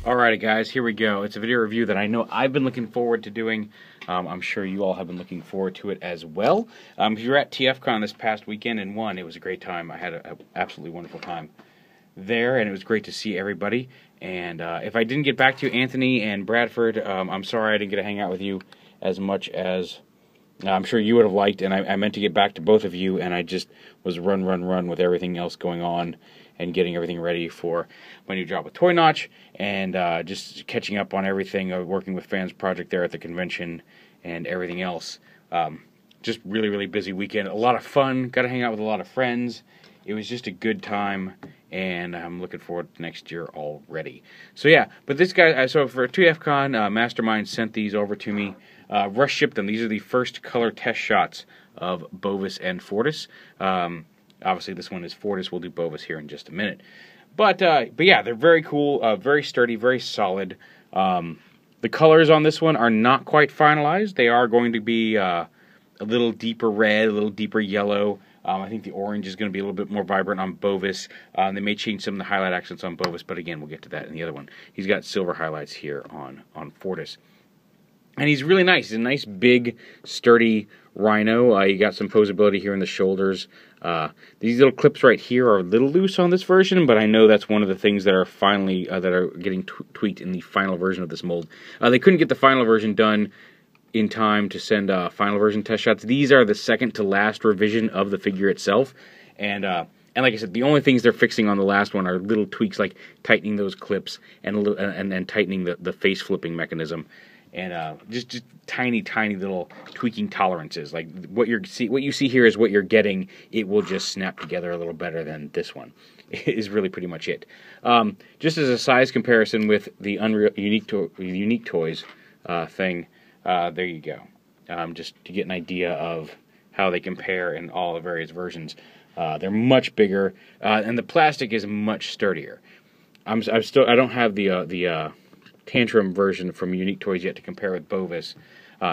Alrighty guys, here we go. It's a video review that I know I've been looking forward to doing. I'm sure you all have been looking forward to it as well. If you were at TFcon this past weekend and won, it was a great time. I had an absolutely wonderful time there, and it was great to see everybody. And if I didn't get back to you, Anthony and Bradford, I'm sorry I didn't get to hang out with you as much as I'm sure you would have liked, and I meant to get back to both of you, and I just was run with everything else going on and getting everything ready for my new job with Toy Notch, and just catching up on everything, working with Fans Project there at the convention and everything else. Just really busy weekend. A lot of fun. Got to hang out with a lot of friends. It was just a good time, and I'm looking forward to next year already. So yeah, but this guy, so for TFcon, Mastermind sent these over to me. Rush shipped them. These are the first color test shots of Bovis and Fortis. Obviously, this one is Fortis. We'll do Bovis here in just a minute. But yeah, they're very cool, very sturdy, very solid. The colors on this one are not quite finalized. They are going to be a little deeper red, a little deeper yellow. I think the orange is going to be a little bit more vibrant on Bovis. They may change some of the highlight accents on Bovis, but again, we'll get to that in the other one. He's got silver highlights here on Fortis. And he's really nice. He's a nice, big, sturdy rhino. You got some posability here in the shoulders. These little clips right here are a little loose on this version, but I know that's one of the things that are finally that are getting tweaked in the final version of this mold. They couldn't get the final version done in time to send final version test shots. These are the second to last revision of the figure itself, and like I said, the only things they're fixing on the last one are little tweaks like tightening those clips and tightening the face flipping mechanism. And just tiny little tweaking tolerances. Like what you see here is what you're getting. It will just snap together a little better than this one. Is really pretty much it. Just as a size comparison with the Unique Toys thing, there you go. Just to get an idea of how they compare in all the various versions. They're much bigger, and the plastic is much sturdier. I don't have the Tantrum version from Unique Toys yet to compare with Bovis.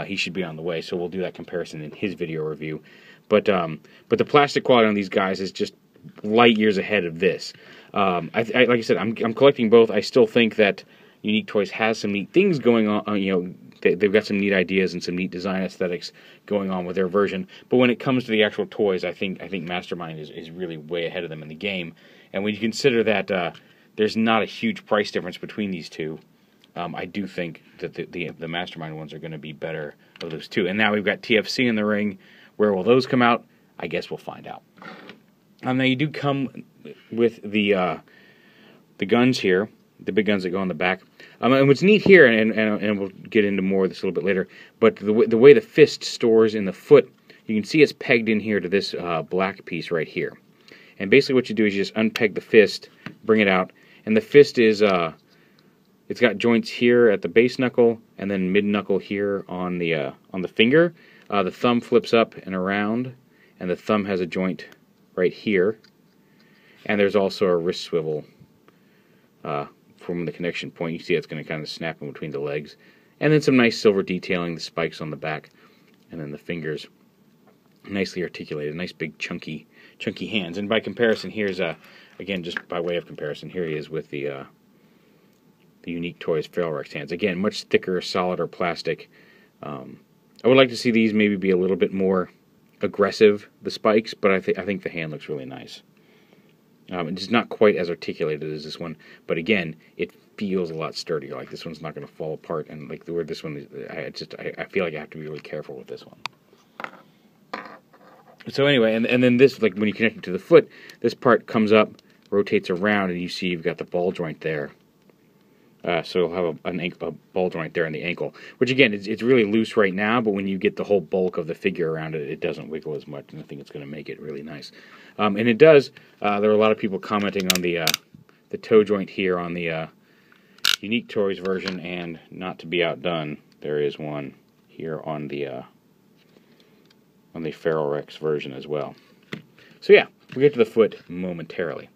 He should be on the way, so we'll do that comparison in his video review. But the plastic quality on these guys is just light years ahead of this. Like I said, I'm collecting both. I still think that Unique Toys has some neat things going on. You know, they've got some neat ideas and some neat design aesthetics going on with their version. But when it comes to the actual toys, I think Mastermind is really way ahead of them in the game. And when you consider that there's not a huge price difference between these two, I do think that the Mastermind ones are going to be better of those two. And now we've got TFC in the ring. Where will those come out? I guess we'll find out. Now you do come with the guns here, the big guns that go on the back. And what's neat here, and we'll get into more of this a little bit later, but the way the fist stores in the foot, you can see it's pegged in here to this black piece right here. And basically what you do is you just unpeg the fist, bring it out, and the fist is it's got joints here at the base knuckle, and then mid knuckle here on the finger. The thumb flips up and around, and the thumb has a joint right here. And there's also a wrist swivel from the connection point. You see it's going to kind of snap in between the legs, and then some nice silver detailing, the spikes on the back, and then the fingers nicely articulated. Nice big chunky hands. And by comparison, here's again, just by way of comparison, here he is with the Unique Toys Feral Rex hands. Again, much thicker, solider plastic. I would like to see these maybe be a little bit more aggressive, the spikes, but I think the hand looks really nice. It's not quite as articulated as this one, but again, it feels a lot sturdier. Like this one's not going to fall apart, and like where this one is, I feel like I have to be really careful with this one. So anyway, and then this, like when you connect it to the foot, this part comes up, rotates around, and you see you've got the ball joint there. So you'll have a ball joint there in the ankle, which again, it's really loose right now, but when you get the whole bulk of the figure around it, it doesn't wiggle as much, and I think it's going to make it really nice. And it does, there are a lot of people commenting on the toe joint here on the Unique Toys version, and not to be outdone, there is one here on the Feral Rex version as well. So yeah, we'll get to the foot momentarily.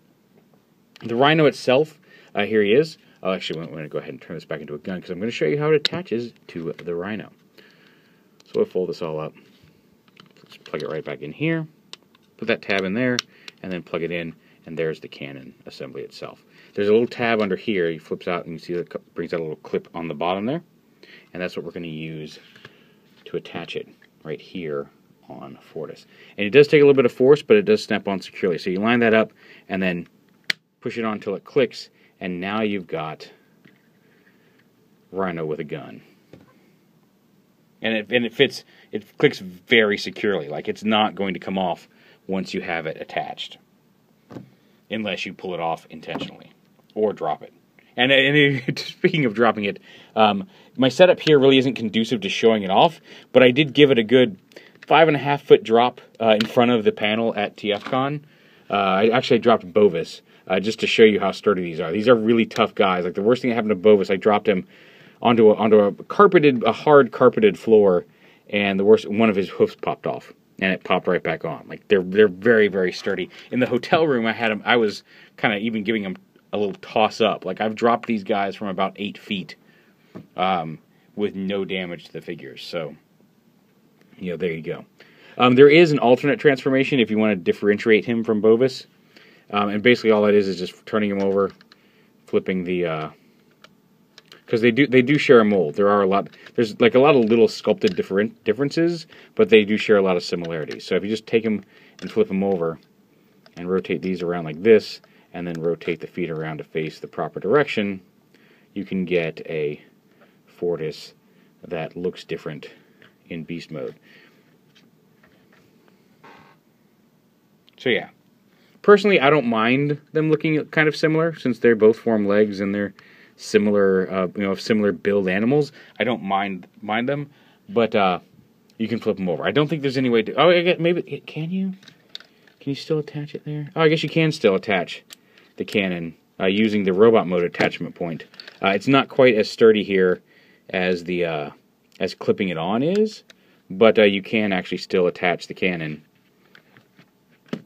The Rhino itself, here he is. Actually, I'm going to go ahead and turn this back into a gun because I'm going to show you how it attaches to the Rhino. So we'll fold this all up. Let's plug it right back in here. Put that tab in there, and then plug it in, and there's the cannon assembly itself. There's a little tab under here. He flips out and you see it brings out a little clip on the bottom there. And that's what we're going to use to attach it right here on FORTIS. And it does take a little bit of force, but it does snap on securely. So you line that up and then push it on until it clicks, and now you've got Rhino with a gun. And it fits, it clicks very securely. Like, it's not going to come off once you have it attached, unless you pull it off intentionally or drop it. And speaking of dropping it, my setup here really isn't conducive to showing it off, but I did give it a good 5.5 foot drop in front of the panel at TFcon. I dropped Bovis just to show you how sturdy these are. These are really tough guys. Like, the worst thing that happened to Bovis, I dropped him onto a hard carpeted floor, and one of his hoofs popped off, and it popped right back on. Like, they're very, very sturdy. In the hotel room, I was kind of even giving them a little toss up. Like, I've dropped these guys from about 8 feet with no damage to the figures. So, you know, there you go. There is an alternate transformation if you want to differentiate him from Bovis. And basically all that is just turning him over, flipping the... because they do share a mold. There's like a lot of little sculpted differences, but they do share a lot of similarities. So if you just take them and flip them over and rotate these around like this, and then rotate the feet around to face the proper direction, you can get a FORTIS that looks different in beast mode. So yeah, personally I don't mind them looking kind of similar, since they both form legs and they're similar, similar build animals. I don't mind them, but you can flip them over. I don't think there's any way to... Oh, I guess maybe... Can you? Can you still attach it there? Oh, I guess you can still attach the cannon using the robot mode attachment point. It's not quite as sturdy here as the as clipping it on is, but you can actually still attach the cannon.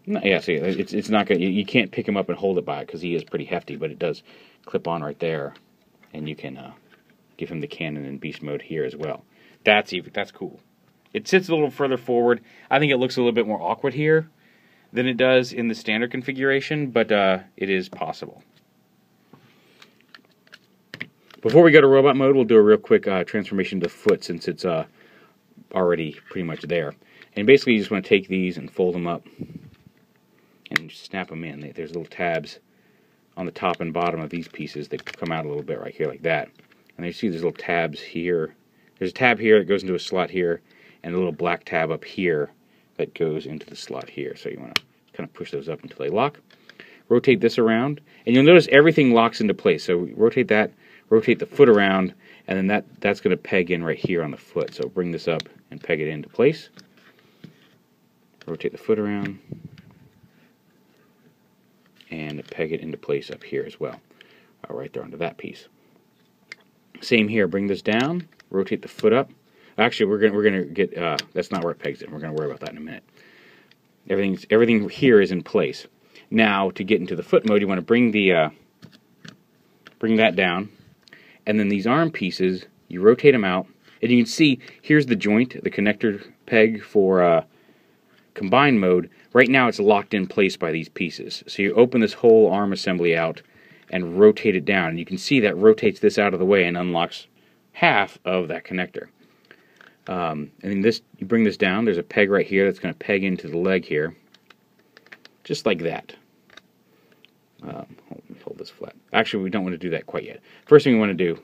Yeah, see, it's not gonna... You can't pick him up and hold it by it because he is pretty hefty, but it does clip on right there, and you can give him the cannon in beast mode here as well. That's cool. It sits a little further forward. I think it looks a little bit more awkward here than it does in the standard configuration, but it is possible. Before we go to robot mode, we'll do a real quick transformation to foot, since it's already pretty much there. And basically you just want to take these and fold them up and snap them in. There's little tabs on the top and bottom of these pieces that come out a little bit right here like that. And you see there's little tabs here. There's a tab here that goes into a slot here, and a little black tab up here that goes into the slot here. So you want to kind of push those up until they lock. Rotate this around, and you'll notice everything locks into place. So rotate that, rotate the foot around, and then that's going to peg in right here on the foot. So bring this up and peg it into place. Rotate the foot around, and peg it into place up here as well, right there onto that piece. Same here. Bring this down, rotate the foot up. Actually, we're gonna get that's not where it pegs in. We're gonna worry about that in a minute. Everything here is in place. Now, to get into the foot mode, you want to bring that down, and then these arm pieces, you rotate them out, and you can see here's the joint, the connector peg for combined mode. Right now it's locked in place by these pieces. So you open this whole arm assembly out and rotate it down, and you can see that rotates this out of the way and unlocks half of that connector. And then you bring this down, there's a peg right here that's going to peg into the leg here, just like that. Let me hold this flat. Actually, we don't want to do that quite yet. First thing we want to do,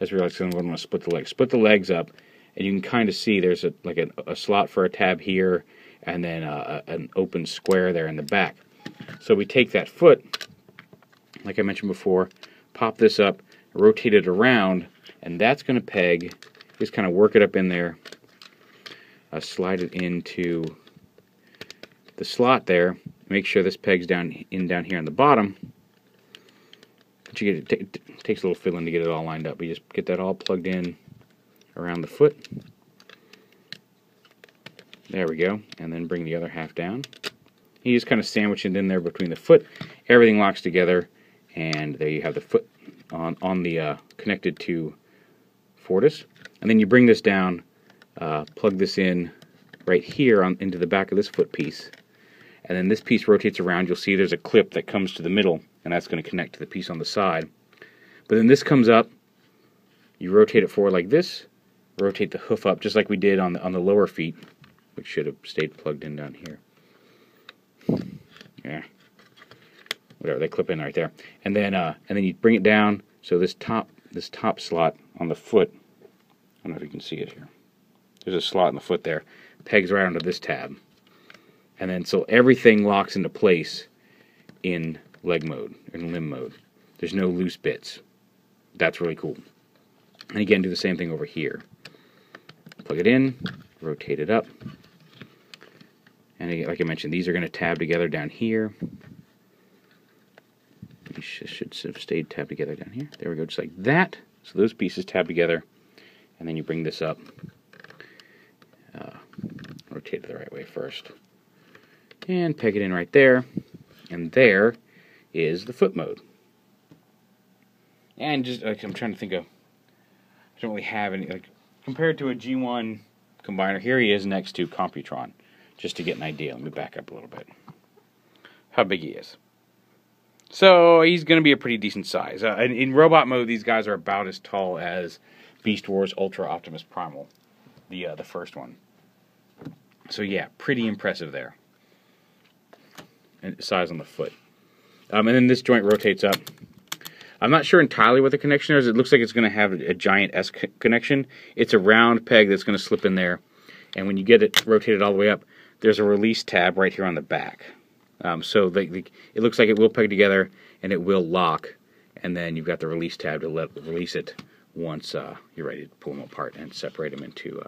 as we realize, we want to split the legs. Split the legs up, and you can kind of see there's a slot for a tab here, and then an open square there in the back. So we take that foot, like I mentioned before, pop this up, rotate it around, and that's going to peg. Just kind of work it up in there, slide it into the slot there. Make sure this pegs down here on the bottom. But it takes a little fiddling to get it all lined up. You just get that all plugged in around the foot. There we go. And then bring the other half down. You just kind of sandwich it in there between the foot. Everything locks together, and there you have the foot on the connected to FORTIS. And then you bring this down, plug this in right here into the back of this foot piece, and then this piece rotates around. You'll see there's a clip that comes to the middle and that's going to connect to the piece on the side. But then this comes up, you rotate it forward like this, rotate the hoof up just like we did on the lower feet, which should have stayed plugged in down here. Yeah, whatever, they clip in right there. And then you bring it down, so this top slot on the foot, I don't know if you can see it here. There's a slot in the foot there, pegs right onto this tab. And then so everything locks into place in leg mode, in limb mode. There's no loose bits. That's really cool. And again, do the same thing over here. Plug it in, rotate it up. And again, like I mentioned, these are going to tab together down here. These should have stayed tabbed together down here. There we go, just like that. So those pieces tab together. And then you bring this up. Rotate it the right way first. And peg it in right there. And there is the foot mode. And just, like, I'm trying to think of, I don't really have any, like, compared to a G1 combiner, here he is next to Computron, just to get an idea. Let me back up a little bit. How big he is. So, he's going to be a pretty decent size. In robot mode, these guys are about as tall as Beast Wars Ultra Optimus Primal, the first one. So, yeah, pretty impressive there. And size on the foot. And then this joint rotates up. I'm not sure entirely what the connection is. It looks like it's going to have a giant S connection. It's a round peg that's going to slip in there. And when you get it rotated all the way up, there's a release tab right here on the back. So it looks like it will peg together and it will lock. And then you've got the release tab to release it once you're ready to pull them apart and separate them into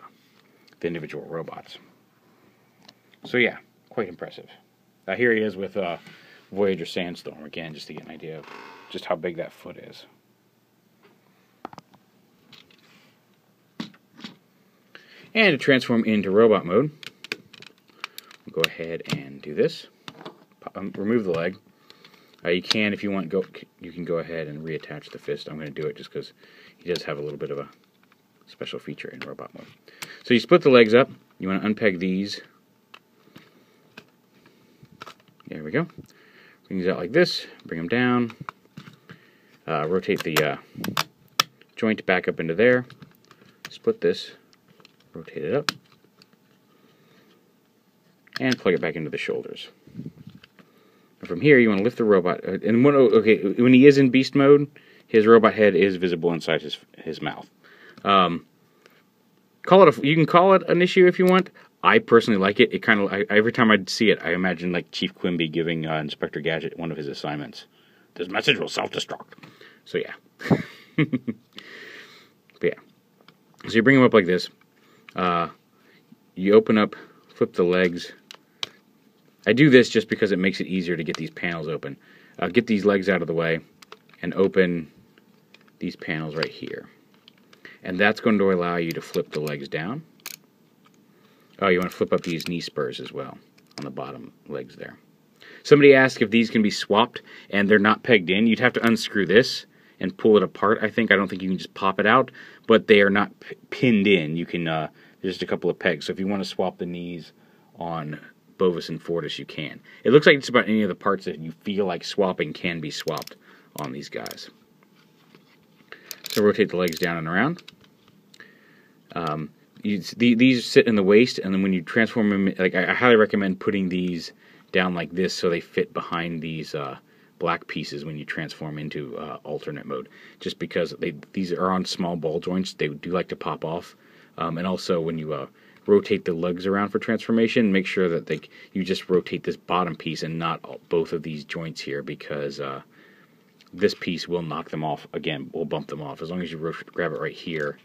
the individual robots. So yeah, quite impressive. Here he is with Voyager Sandstorm, again, just to get an idea of just how big that foot is. And to transform into robot mode, we'll go ahead and do this. Remove the leg. You can, if you want, you can go ahead and reattach the fist. I'm going to do it just because he does have a little bit of a special feature in robot mode. So you split the legs up. You want to unpeg these. There we go. Bring these out like this. Bring them down. Rotate the joint back up into there. Split this. Rotate it up. And plug it back into the shoulders. And from here, you want to lift the robot. And when he is in beast mode, his robot head is visible inside his mouth. You can call it an issue if you want. I personally like it. It kind of, every time I see it, I imagine like Chief Quimby giving Inspector Gadget one of his assignments. This message will self-destruct. So yeah. But yeah. So you bring him up like this. You open up, flip the legs. I do this just because it makes it easier to get these panels open. Get these legs out of the way and open these panels right here. And that's going to allow you to flip the legs down. Oh, you want to flip up these knee spurs as well on the bottom legs there. Somebody asked if these can be swapped and they're not pegged in. You'd have to unscrew this and pull it apart, I think. I don't think you can just pop it out, but they are not pinned in. You can, there's just a couple of pegs. So if you want to swap the knees on Bovis and Fortis, you can. It looks like just about any of the parts that you feel like swapping can be swapped on these guys. So rotate the legs down and around. These sit in the waist, and then when you transform them, like I highly recommend putting these down like this so they fit behind these black pieces when you transform into alternate mode. Just because these are on small ball joints, they do like to pop off. And also when you rotate the legs around for transformation, make sure that you just rotate this bottom piece and not both of these joints here, because this piece will knock them off. Again, will bump them off. As long as you grab it right here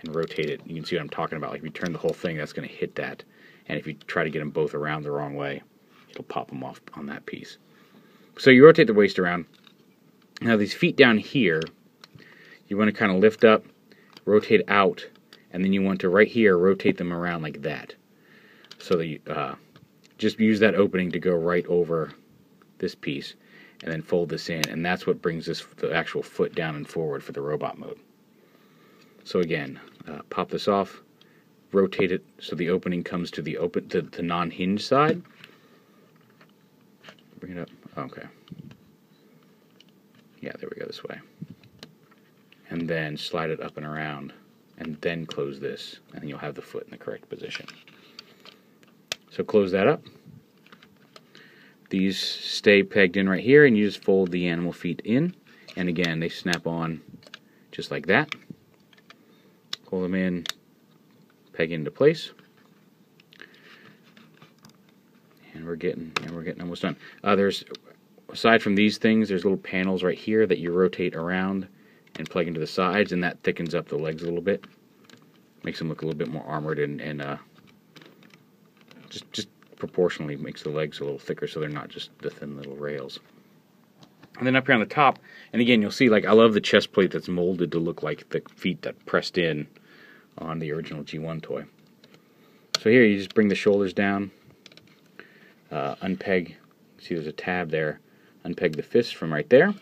and rotate it, you can see what I'm talking about. Like if you turn the whole thing, that's going to hit that. And if you try to get them both around the wrong way, it'll pop them off on that piece. So you rotate the waist around. Now these feet down here, you want to kind of lift up, rotate out, and then you want to right here rotate them around like that. So that you just use that opening to go right over this piece, and then fold this in, and that's what brings the actual foot down and forward for the robot mode. So again, pop this off, rotate it so the opening comes to the non-hinge side. Bring it up. Okay. Yeah, there we go, this way. And then slide it up and around, and then close this, and you'll have the foot in the correct position. So close that up. These stay pegged in right here, and you just fold the animal feet in, and again, they snap on just like that. Pull them in, peg into place, and we're getting almost done. Aside from these things, there's little panels right here that you rotate around and plug into the sides, and that thickens up the legs a little bit, makes them look a little bit more armored, and just proportionally makes the legs a little thicker, so they're not just the thin little rails. And then up here on the top, and again, you'll see, like, I love the chest plate that's molded to look like the feet that pressed in on the original G1 toy. So here, you just bring the shoulders down, unpeg, see there's a tab there, unpeg the fists from right there,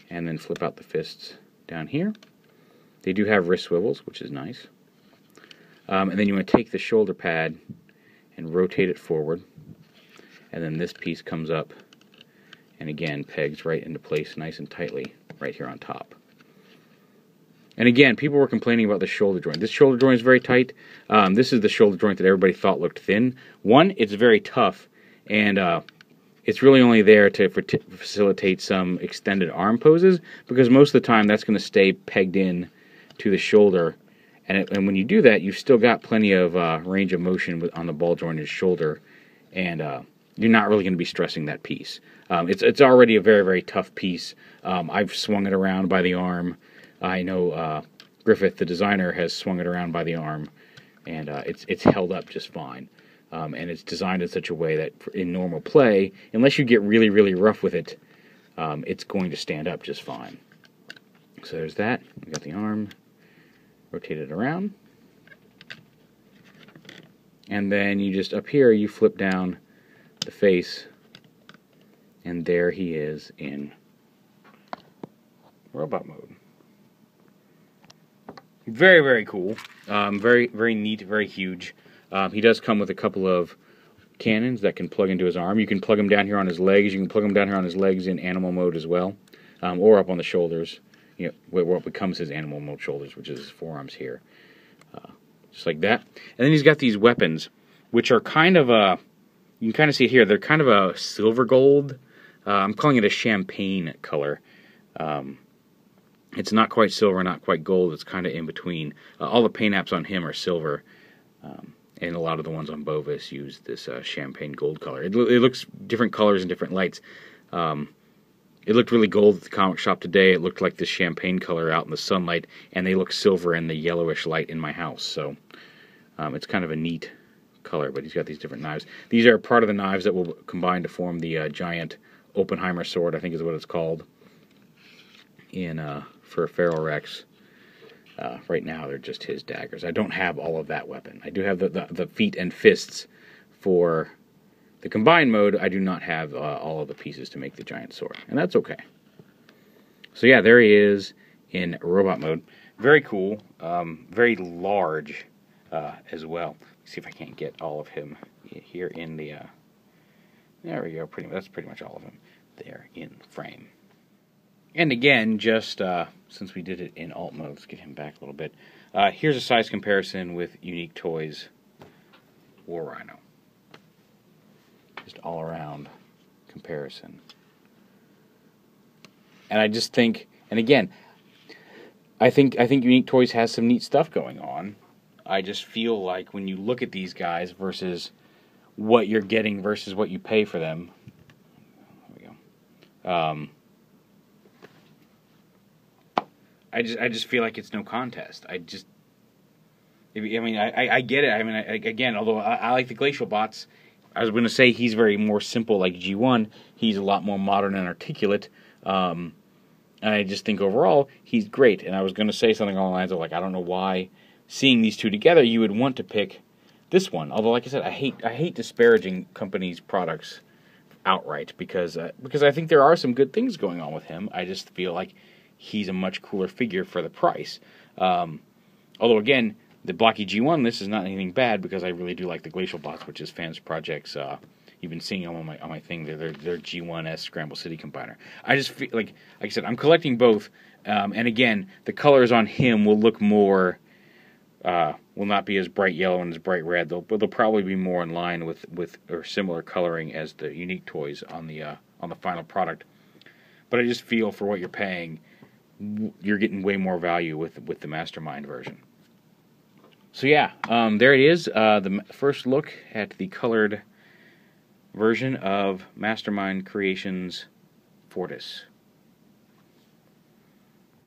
and then flip out the fists down here. They do have wrist swivels, which is nice. And then you want to take the shoulder pad and rotate it forward, and then this piece comes up and again pegs right into place nice and tightly right here on top. And again, people were complaining about the shoulder joint. This shoulder joint is very tight. This is the shoulder joint that everybody thought looked thin. One, it's very tough, and it's really only there to facilitate some extended arm poses, because most of the time that's going to stay pegged in to the shoulder, and when you do that, you've still got plenty of range of motion on the ball jointed shoulder, and you're not really going to be stressing that piece. It's already a very, very tough piece. I've swung it around by the arm. I know Griffith, the designer, has swung it around by the arm, and it's held up just fine. And it's designed in such a way that in normal play, unless you get really, really rough with it, it's going to stand up just fine. So there's that. We got the arm. Rotate it around. And then you just, up here, you flip down the face, and there he is in robot mode. Very, very cool. Very, very neat, very huge. He does come with a couple of cannons that can plug into his arm. You can plug them down here on his legs. You can plug them down here on his legs in animal mode as well, or up on the shoulders. You know, what becomes his animal mode shoulders, which is his forearms here, just like that. And then he's got these weapons, which are kind of you can kind of see it here. They're kind of a silver gold. I'm calling it a champagne color. It's not quite silver, not quite gold. It's kind of in between. All the paint apps on him are silver. And a lot of the ones on Bovis use this champagne gold color. It looks different colors and different lights. It looked really gold at the comic shop today. It looked like this champagne color out in the sunlight, and they look silver in the yellowish light in my house. So it's kind of a neat color, but he's got these different knives. These are part of the knives that will combine to form the giant Oppenheimer sword, I think is what it's called, for Feral Rex. Right now, they're just his daggers. I don't have all of that weapon. I do have the feet and fists for the combined mode. I do not have all of the pieces to make the giant sword, and that's okay. So yeah, there he is in robot mode. Very cool. Very large as well. Let's see if I can't get all of him here in the... there we go. That's pretty much all of him there in frame. And again, just since we did it in alt mode, let's get him back a little bit. Here's a size comparison with Unique Toys War Rhino. Just all around comparison. And I just think, and again, I think Unique Toys has some neat stuff going on. I just feel like when you look at these guys versus what you're getting versus what you pay for them. There we go. I just feel like it's no contest. I get it. I mean, again, although I like the Glacial Bots, I was going to say he's very more simple like G1. He's a lot more modern and articulate. And I just think overall, he's great. And I was going to say something along the lines of, like, I don't know why, seeing these two together, you would want to pick this one. Although, like I said, I hate disparaging companies' products outright, because I think there are some good things going on with him. I just feel like he's a much cooler figure for the price. Although, again, the blocky G1, this is not anything bad, because I really do like the Glacial Bots, which is Fans Project's you've been seeing them on my thing. They're G1S Scramble City Combiner. I just feel like I said, I'm collecting both, and again, the colors on him will look more, will not be as bright yellow and as bright red. They'll probably be more in line with or similar coloring as the unique toys on the final product. But I just feel for what you're paying, you're getting way more value with the Mastermind version. So yeah, there it is, the first look at the colored version of Mastermind Creations Fortis.